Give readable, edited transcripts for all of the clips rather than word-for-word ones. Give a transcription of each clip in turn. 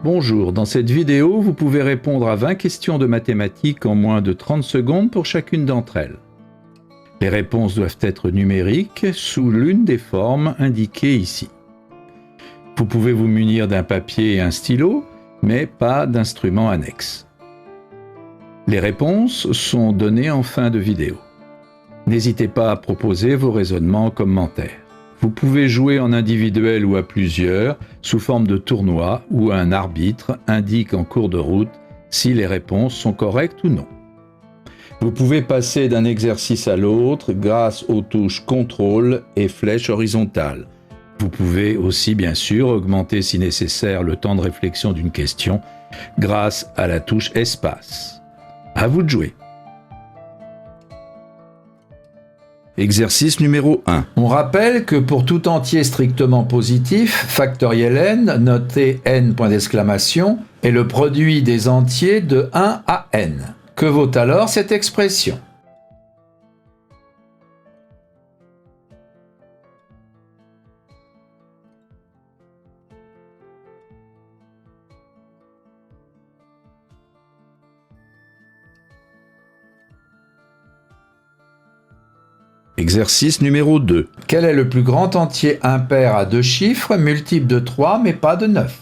Bonjour, dans cette vidéo, vous pouvez répondre à 20 questions de mathématiques en moins de 30 secondes pour chacune d'entre elles. Les réponses doivent être numériques sous l'une des formes indiquées ici. Vous pouvez vous munir d'un papier et un stylo, mais pas d'instrument annexe. Les réponses sont données en fin de vidéo. N'hésitez pas à proposer vos raisonnements en commentaire. Vous pouvez jouer en individuel ou à plusieurs, sous forme de tournoi où un arbitre indique en cours de route si les réponses sont correctes ou non. Vous pouvez passer d'un exercice à l'autre grâce aux touches contrôle et flèche horizontale. Vous pouvez aussi bien sûr augmenter si nécessaire le temps de réflexion d'une question grâce à la touche espace. À vous de jouer. Exercice numéro 1. On rappelle que pour tout entier strictement positif, factoriel n, noté n point d'exclamation, est le produit des entiers de 1 à n. Que vaut alors cette expression ? Exercice numéro 2. Quel est le plus grand entier impair à deux chiffres, multiple de 3 mais pas de 9 ?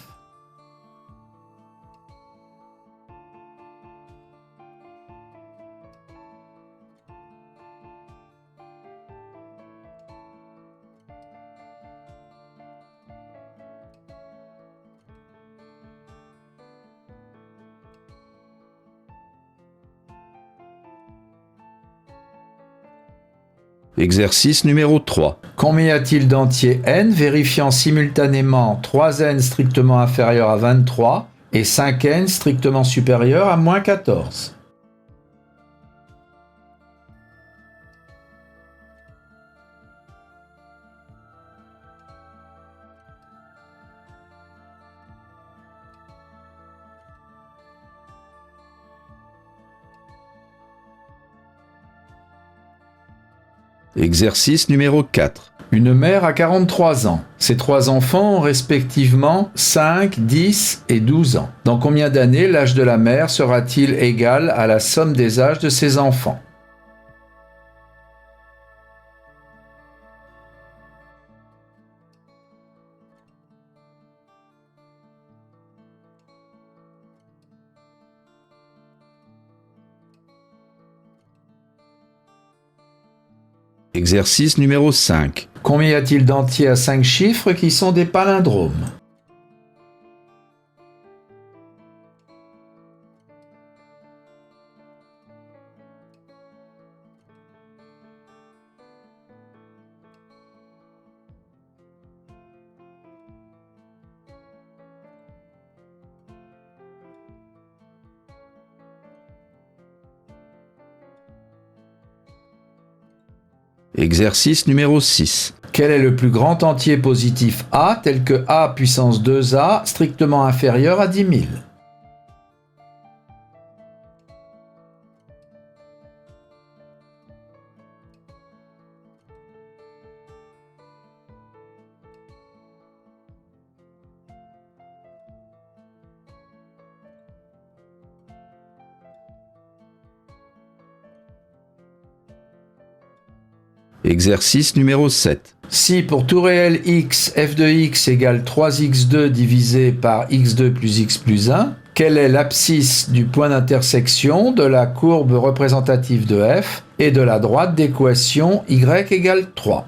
Exercice numéro 3. Combien y a-t-il d'entiers n vérifiant simultanément 3n strictement inférieur à 23 et 5n strictement supérieur à moins 14 ? Exercice numéro 4. Une mère a 43 ans. Ses 3 enfants ont respectivement 5, 10 et 12 ans. Dans combien d'années l'âge de la mère sera-t-il égal à la somme des âges de ses enfants ? Exercice numéro 5. Combien y a-t-il d'entiers à 5 chiffres qui sont des palindromes ? Exercice numéro 6. Quel est le plus grand entier positif a tel que a puissance 2a strictement inférieur à 10 000 ? Exercice numéro 7. Si pour tout réel x, f de x égale 3x2 divisé par x2 plus x plus 1, quelle est l'abscisse du point d'intersection de la courbe représentative de f et de la droite d'équation y égale 3 ?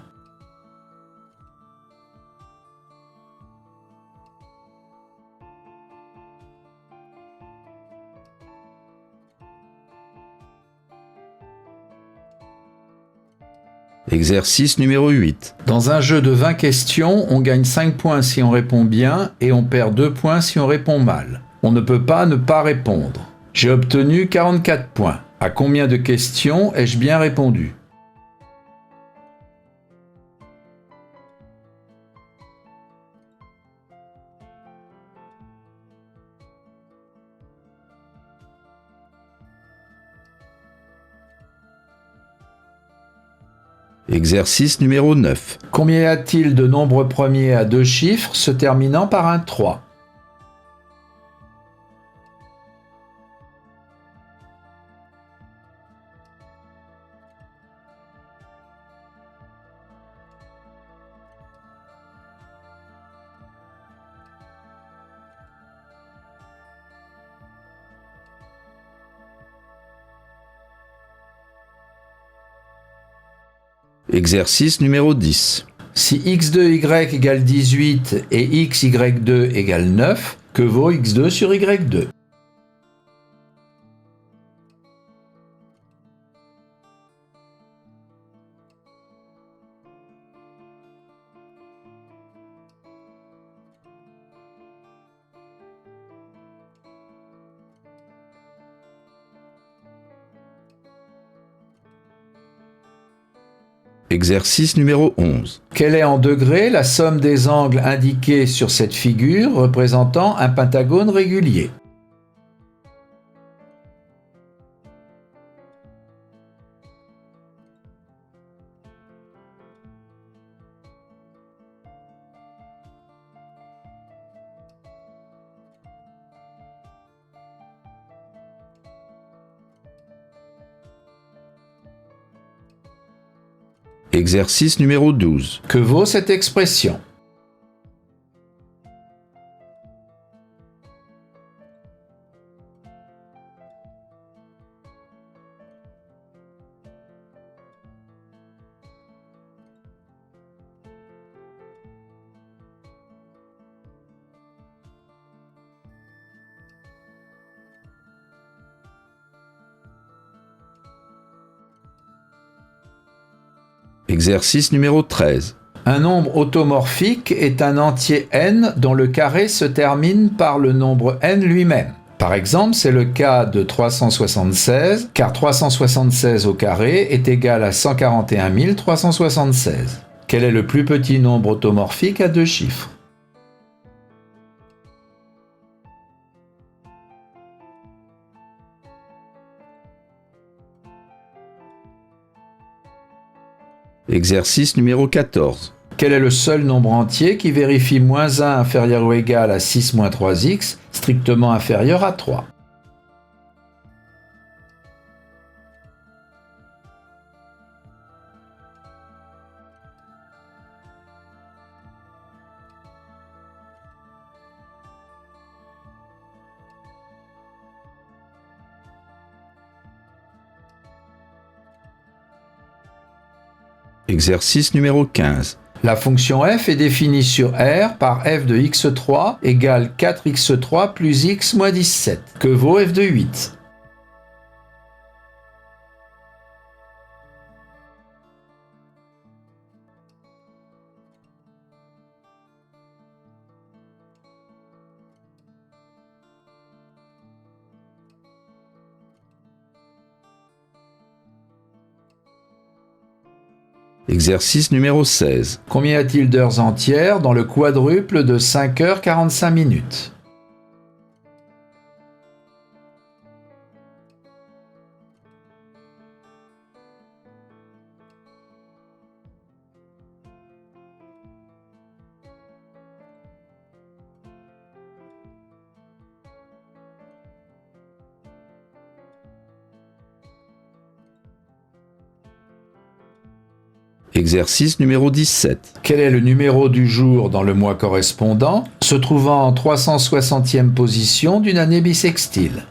Exercice numéro 8. Dans un jeu de 20 questions, on gagne 5 points si on répond bien et on perd 2 points si on répond mal. On ne peut pas ne pas répondre. J'ai obtenu 44 points. À combien de questions ai-je bien répondu ? Exercice numéro 9. Combien y a-t-il de nombres premiers à deux chiffres se terminant par un 3 ? Exercice numéro 10. Si x2y égale 18 et xy2 égale 9, que vaut x2 sur y2? Exercice numéro 11. Quelle est en degrés la somme des angles indiqués sur cette figure représentant un pentagone régulier? Exercice numéro 12. Que vaut cette expression? Exercice numéro 13. Un nombre automorphique est un entier n dont le carré se termine par le nombre n lui-même. Par exemple, c'est le cas de 376, car 376 au carré est égal à 141 376. Quel est le plus petit nombre automorphique à deux chiffres? Exercice numéro 14. Quel est le seul nombre entier qui vérifie moins 1 inférieur ou égal à 6 moins 3x, strictement inférieur à 3? Exercice numéro 15. La fonction f est définie sur R par f de x3 égale 4x3 plus x moins 17. Que vaut f de 8? Exercice numéro 16. Combien y a-t-il d'heures entières dans le quadruple de 5 h 45 minutes? Exercice numéro 17. Quel est le numéro du jour dans le mois correspondant, se trouvant en 360e position d'une année bissextile?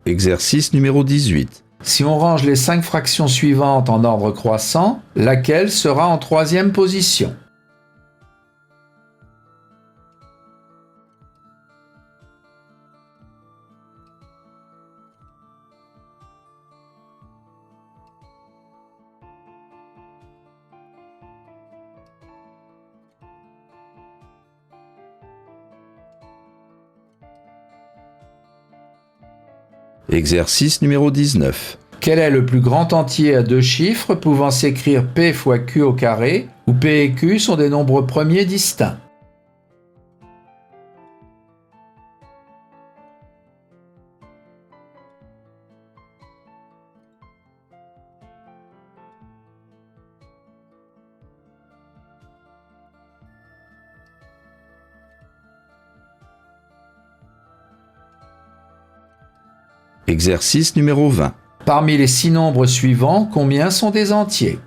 Exercice numéro 18. Si on range les 5 fractions suivantes en ordre croissant, laquelle sera en 3e position? Exercice numéro 19. Quel est le plus grand entier à deux chiffres pouvant s'écrire p fois q au carré, où p et q sont des nombres premiers distincts? Exercice numéro 20. Parmi les 6 nombres suivants, combien sont des entiers?